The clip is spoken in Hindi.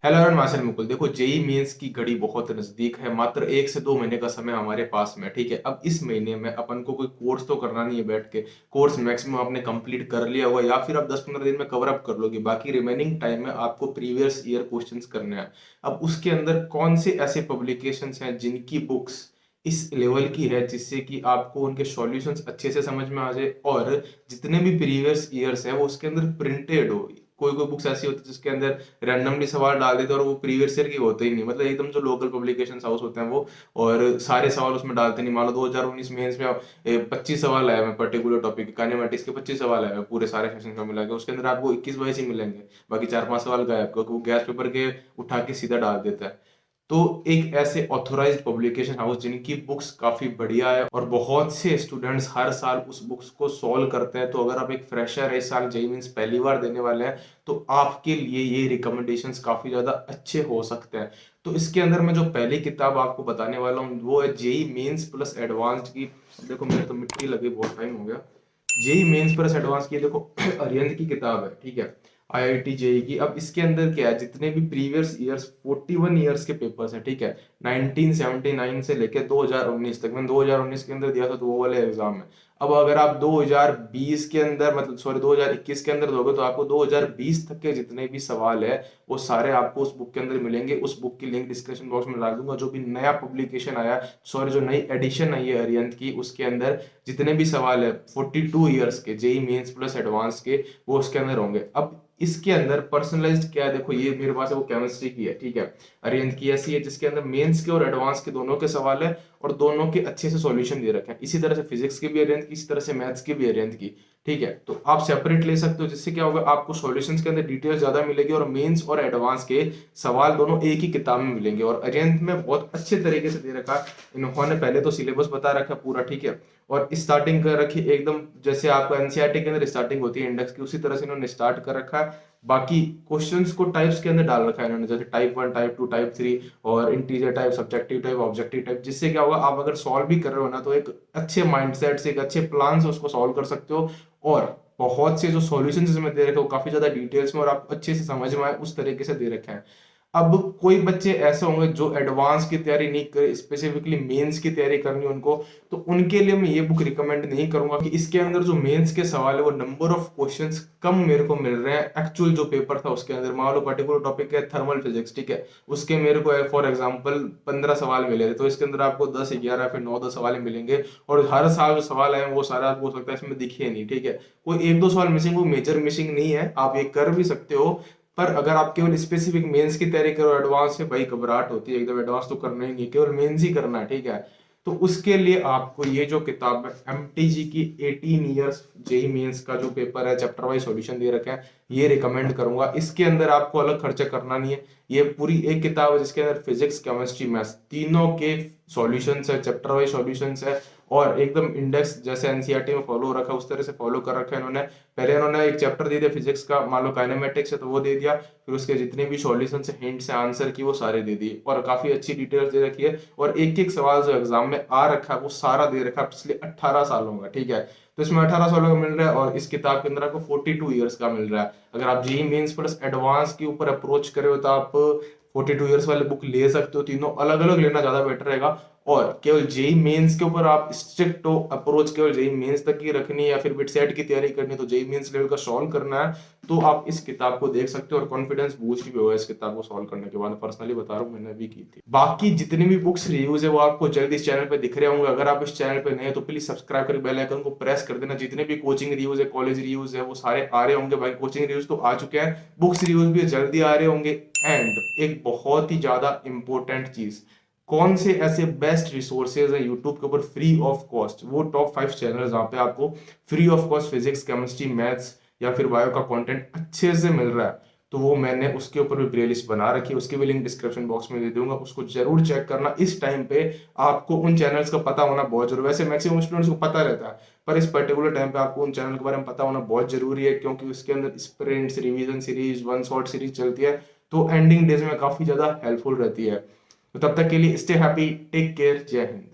Hello everyone, मासिल Mukul. देखो, जेई मेंस की घड़ी बहुत नजदीक है। मात्र 1 से 2 महीने का समय हमारे पास में है, ठीक है। अब इस महीने में अपन को कोई कोर्स तो करना नहीं है बैठ के। कोर्स मैक्सिमम आपने कंप्लीट कर लिया होगा या फिर आप 10-15 दिन में कवर अप कर लोगे। बाकी रिमेनिंग टाइम में आपको प्रीवियस ईयर क्वेश्चंस करने हैं। अब उसके अंदर कौन से ऐसे पब्लिकेशंस हैं जिनकी बुक्स इस लेवल की है जिससे कि आपको उनके सॉल्यूशंस अच्छे से समझ में आ जाए, और जितने भी प्रीवियस ईयर्स है वो उसके अंदर प्रिंटेड हो। कोई कोई बुक्स ऐसी होती है जिसके अंदर रैंडमली सवाल डाल देते हैं और वो प्रीवियस ईयर के होते ही नहीं, मतलब एकदम जो लोकल पब्लिकेशन हाउस होते हैं वो, और सारे सवाल उसमें डालते नहीं। मान लो 2019 मेंस में 25 सवाल आए हैं पर्टिकुलर टॉपिक काइनेमेटिक्स के, 25 सवाल आए हैं पूरे सारे सेशन का मिला के, उसके अंदर आपको 21-22 ही मिलेंगे। बाकी 4-5 सवाल गायब, क्योंकि वो गैस पेपर के उठा के सीधा डाल देता है। तो एक ऐसे ऑथोराइज्ड पब्लिकेशन हाउस जिनकी बुक्स काफी बढ़िया है और बहुत से स्टूडेंट्स हर साल उस बुक्स को सॉल्व करते हैं। तो अगर आप एक फ्रेशर है, इस साल जेईई मींस पहली बार देने वाले हैं, तो आपके लिए ये रिकमेंडेशंस काफी ज्यादा अच्छे हो सकते हैं। तो इसके अंदर मैं जो पहली किताब आपको बताने वाला हूँ वो है जेईई मेंस प्लस एडवांस्ड की। देखो, मेरे तो मिट्टी लगी, बहुत टाइम हो गया। जेई मेंस प्लस एडवांस की, देखो अरिहंत की किताब है, ठीक है। आईआईटी जेई की। अब इसके अंदर क्या है, जितने भी प्रीवियस ईयर्स 41 ईयर्स के पेपर्स हैं, ठीक है। 1979 से लेकर 2019 तक, मैंने 2019 के अंदर दिया था तो वो वाले एग्जाम में। अब अगर आप 2020 के अंदर, मतलब सॉरी 2021 के अंदर दोगे तो आपको 2020 तक के जितने भी सवाल है वो सारे आपको उस बुक के अंदर मिलेंगे। उस बुक की लिंक डिस्क्रिप्शन बॉक्स में डाल दूंगा। जो भी नया पब्लिकेशन आया, सॉरी जो नई एडिशन आई है अरिहंत की, उसके अंदर जितने भी सवाल है 42 ईयर्स के जेई मेंस प्लस एडवांस के, वो उसके अंदर होंगे। अब इसके अंदर पर्सनलाइज्ड क्या है, देखो ये मेरे पास है, वो केमिस्ट्री की है, ठीक है। अरिहंत की ऐसी है जिसके अंदर मेंस के और एडवांस के दोनों के सवाल है और दोनों के अच्छे से सॉल्यूशन दे रखे हैं। इसी तरह से फिजिक्स के भी अरिहंत की, इसी तरह से मैथ्स की भी अरिहंत की, ठीक है। तो आप सेपरेट ले सकते हो, जिससे क्या होगा, आपको सॉल्यूशंस के अंदर डिटेल ज्यादा मिलेगी और मेंस और एडवांस के सवाल दोनों एक ही किताब में मिलेंगे। और अरिहंत में बहुत अच्छे तरीके से दे रखा है इन्होंने। पहले तो सिलेबस बता रखा है पूरा, ठीक है, और स्टार्टिंग कर रखी एकदम जैसे आपको एनसीईआरटी के अंदर स्टार्टिंग होती है इंडेक्स की, उसी तरह से इन्होंने स्टार्ट कर रखा है। बाकी क्वेश्चंस को टाइप्स के अंदर डाल रखा है इन्होंने, जैसे टाइप 1, टाइप 2, टाइप 3, और integer type, subjective type, objective type. जिससे क्या होगा, आप अगर सॉल्व भी कर रहे हो ना तो एक अच्छे माइंडसेट से, एक अच्छे प्लान से उसको सॉल्व कर सकते हो। और बहुत से जो सॉल्यूशन इसमें दे रखे हैं वो काफी ज्यादा डिटेल्स में और आपको अच्छे से समझ में आए उस तरीके से दे रखे हैं। अब कोई बच्चे ऐसे होंगे जो एडवांस की तैयारी नहीं करे, स्पेसिफिकली मेंस की तैयारी करनी है उनको, तो उनके लिए मैं ये बुक रिकमेंड नहीं करूंगा कि इसके अंदर जो मेंस के सवाल है वो नंबर ऑफ क्वेश्चंस कम मेरे को मिल रहे हैं। एक्चुअल जो पेपर था उसके अंदर, मान लो पर्टिकुलर टॉपिक है थर्मल फिजिक्स, ठीक है, उसके मेरे को फॉर एग्जांपल 15 सवाल मिले थे, तो इसके अंदर आपको 10, 11 फिर 9-10 सवाल मिलेंगे। और हर साल जो सवाल आए वो सारा आपको हो सकता है इसमें दिखे नहीं, ठीक है। कोई 1-2 सवाल मिसिंग, वो मेजर मिसिंग नहीं है, आप ये कर भी सकते हो। पर अगर आप केवल स्पेसिफिक मेंस की तैयारी करो, एडवांस से भाई घबराहट होती है एकदम, एडवांस तो करना ही नहीं, केवल मेंस ही करना है, ठीक है। तो उसके लिए आपको ये जो किताब है एमटीजी की 18 इयर्स जेई मेंस का जो पेपर है, चैप्टर वाइज सॉल्यूशन दे रखे हैं, ये रिकमेंड करूंगा। इसके अंदर आपको अलग खर्चा करना नहीं है। ये पूरी एक किताब है जिसके अंदर फिजिक्स, केमिस्ट्री, मैथ्स तीनों के सॉल्यूशंस है, चैप्टर वाइज सॉल्यूशंस है, और एकदम इंडेक्स जैसे एनसीईआरटी में फॉलो रखा उस तरह से फॉलो कर रखा है इन्होंने। पहले इन्होंने एक चैप्टर दे दिया फिजिक्स का, मान लो काइनेमेटिक्स है तो वो दे दिया, फिर उसके जितने भी सॉल्यूशन से हिंट से आंसर की वो सारे दे दिए, और काफी अच्छी डिटेल्स दे रखी है। और एक एक सवाल जो एग्जाम में आ रखा है वो सारा दे रखा है पिछले 18 सालों का, ठीक है। तो इसमें 18 सालों का मिल रहा है और इस किताब के अंदर आपको 42 ईयर्स का मिल रहा है। अगर आप जेईई मेंस प्लस एडवांस के ऊपर अप्रोच करे हो तो आप 42 ईयर्स वाले बुक ले सकते हो। तीनों अलग अलग लेना ज्यादा बेटर रहेगा। और केवल जेई मेंस के ऊपर आप स्ट्रिक्ट हो, अप्रोच केवल जेई मेंस तक की रखनी है या फिर बिट सेट की तैयारी करनी है, तो जेई मेंस लेवल का सॉल्व करना है, तो आप इस किताब को देख सकते हो और कॉन्फिडेंस बूस्ट भी होगा इस किताब को सॉल्व करने के बाद। पर्सनली बता रहा हूँ, मैंने भी की थी। बाकी जितनी भी बुक्स रिव्यूज है वो आपको जल्द इस चैनल पे दिख रहे होंगे। अगर आप इस चैनल पे नए हैं तो प्लीज सब्सक्राइब कर बेल आइकन को प्रेस कर देना। जितने भी कोचिंग रिव्यूज है, कॉलेज रिव्यूज है, वो सारे आ रहे होंगे भाई। कोचिंग रिव्यूज तो आ चुके हैं, बुक्स रिव्यूज भी जल्दी आ रहे होंगे। एंड एक बहुत ही ज्यादा इंपॉर्टेंट चीज, कौन से ऐसे बेस्ट रिसोर्सेज है यूट्यूब के ऊपर फ्री ऑफ कॉस्ट, वो टॉप 5 चैनल जहां पे आपको free of cost physics, chemistry, maths या फिर बायो का कंटेंट अच्छे से मिल रहा है, तो वो मैंने उसके ऊपर भी प्लेलिस्ट बना रखी है। उसकी भी लिंक डिस्क्रिप्शन बॉक्स में दे दूंगा, उसको जरूर चेक करना। इस टाइम पे आपको उन चैनल्स का पता होना बहुत जरूरी है। वैसे मैक्सिमम स्टूडेंट्स को पता रहता है, पर इस पर्टिकुलर टाइम पे आपको उन चैनल के बारे में पता होना बहुत जरूरी है, क्योंकि उसके अंदर sprints, revision series, one shot series चलती है, तो एंडिंग डेज में काफी ज्यादा हेल्पफुल रहती है। तो तब तक के लिए स्टे हैप्पी, टेक केयर, जय हिंद।